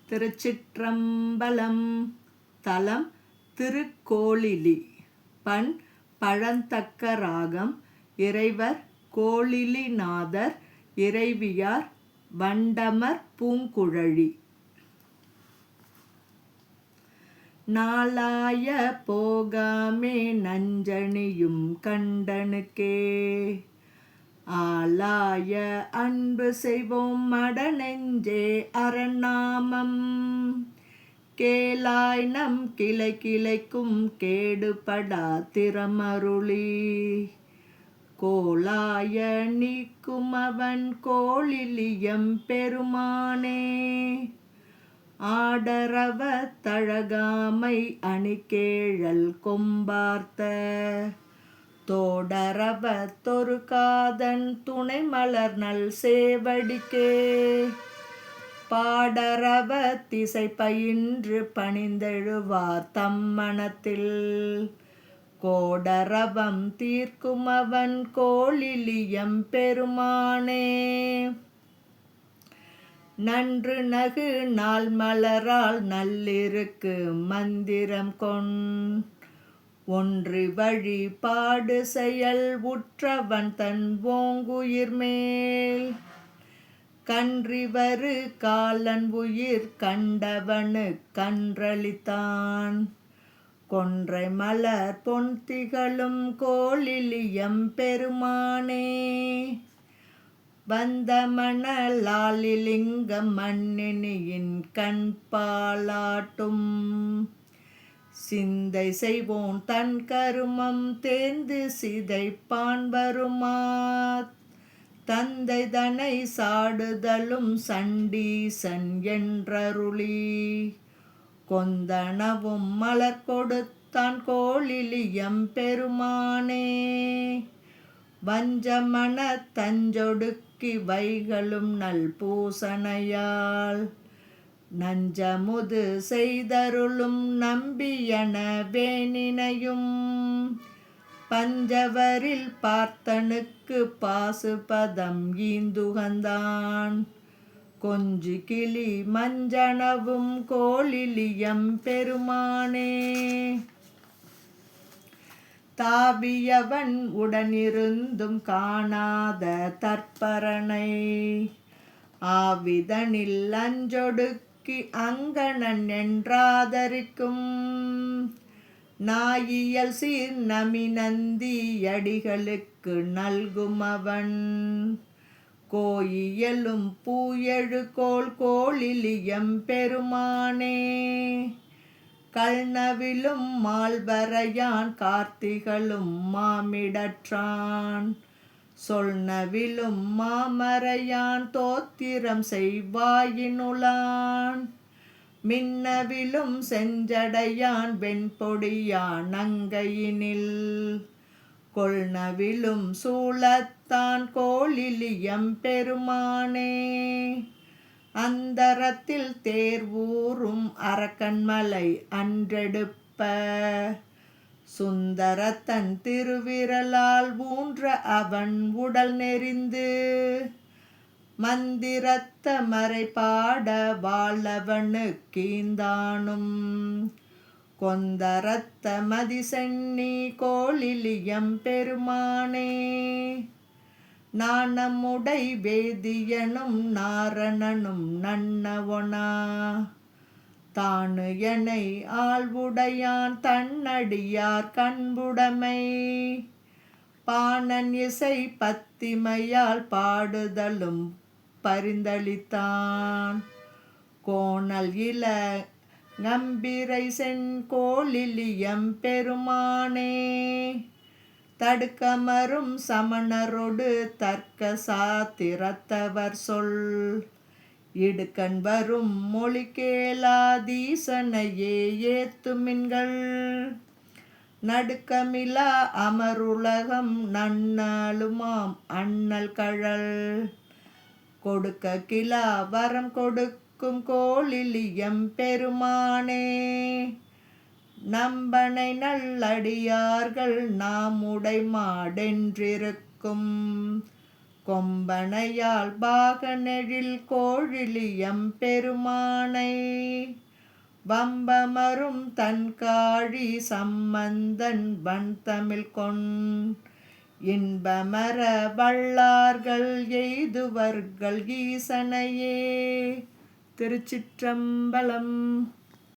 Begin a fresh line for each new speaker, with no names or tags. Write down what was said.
திருச்சிற்றம்பலம். தலம் திருக்கோளிலி. பண் பழந்தக்க ராகம். இறைவர் கோளிலிநாதர். இறைவியார் வண்டமர் பூங்குழலி. நாளாய போகாமே நஞ்சணியும் கண்டனுக்கே, ஆளாய அன்பு செய்வோம் மடநெஞ்சே அறநாமம். கேளாய் நம் கிளை கிளைக்கும் கேடுபடா திறமருளி, கோளாய நீக்கும் அவன் கோளிலியம் பெருமானே. ஆடரவ தழகாமை அணிகேழல் கொம்பார்த்த, தோடரவ தொரு காதன் துணை மலர்நல் சேவடிக்கே. பாடரவ திசை பயின்று பணிந்தெழுவார் தம்மனத்தில், கோடரவம் தீர்க்கும் அவன் கோளிலியம் பெருமானே. நன்று நகு நாள் மலரால் நல்லிருக்கு மந்திரம் ஒன்றி வழி பாடு செயல் உற்றவன் தன் ஓங்குயிர் மேல். கன்றிவரு காலன் உயிர் கண்டவனு கன்றளித்தான், கொன்றை மலர் பொன் திகழும் கோளிலியம் பெருமானே. வந்த மணலாலிலிங்கம் மண்ணினியின் கண்பாலாட்டும், சிந்தை செய்வோன் தன் கருமம் தேர்ந்து சிதைப்பான் வருமாத். தந்தை தனை சாடுதலும் சண்டீசன் என்றருளி, கொந்தனவும் மலர் கொடுத்தான் கோளிலியம் பெருமானே. வஞ்சமன தஞ்சொடுக்கி வைகளும் நல் பூசனையால், நஞ்சமுது செய்தருளும் நம்பியன வேணினையும். பஞ்சவரில் பார்த்தனுக்கு பாசுபதம் ஈந்துகந்தான், கொஞ்சி கிளி மஞ்சனவும் கோளிலியம் பெருமானே. தாவியவன் உடனிருந்தும் காணாத தற்பரனை, ஆவிதனில் அஞ்சொடுக்கி அங்கணன் என்றாதரிக்கும். நாயியல் சீர் நமிநந்தி அடிகளுக்கு நல்கும் அவன், கோயியலும் பூயெழு கோள் கோளிலியம் பெருமானே. கல்நவிலும் மால்வரையான் கார்த்திகளும் மாமிடற்றான், சொல்நவிலும் மாமரையான் தோத்திரம் செய்வாயினுளான். மின்னவிலும் செஞ்சடையான் வெண்பொடியான் அங்கையினில், கொள்நவிலும் சூலத்தான் கோளிலியம் பெருமானே. அந்தரத்தில் தேர்வூரும் அரக்கன்மலை அன்றெடுப்ப, சுந்தரத்தன் திருவிரலால் ஊன்ற அவன் உடல் நெறிந்து. மந்திரத்த மறைபாட வாழவனு கீந்தானும், கொந்தரத்த மதிசென்னி கோளிலியம் பெருமானே. நாணமுடை வேதியனும் நாரணனும் நன்னவொனா, தானு எனை ஆள்வுடையான் தன்னடியார் கண்புடைமை. பாணன் இசை பத்திமையால் பாடுதலும் பரிந்தளித்தான், கோணல் இல கம்பிரை சென் கோளிலியம் பெருமானே. தடுக்கமரும் சமணரொடு தர்க்க சாத்திரத்தவர் சொல், இடுக்கண் வரும் மொழி கேளாதீசனையே ஏத்துமின்கள். நடுக்கமிலா அமருலகம் நன்னலுமாம் அண்ணல் கழல், கொடுக்க கிலா வரம் கொடுக்கும் கோளிலியம் பெருமானே. நம்பனை நல்லடியார்கள் நாமுடை மாடென்றிருக்கும், கொம்பனையால் பாகனெழில் கோழிலியம் பெருமானை வம்பமரும் தன்காழி சம்பந்தன் வன்தமிழ் இன்பமர வல்லார்கள் எய்துவர்கள் ஈசனையே. திருச்சிற்றம்பலம்.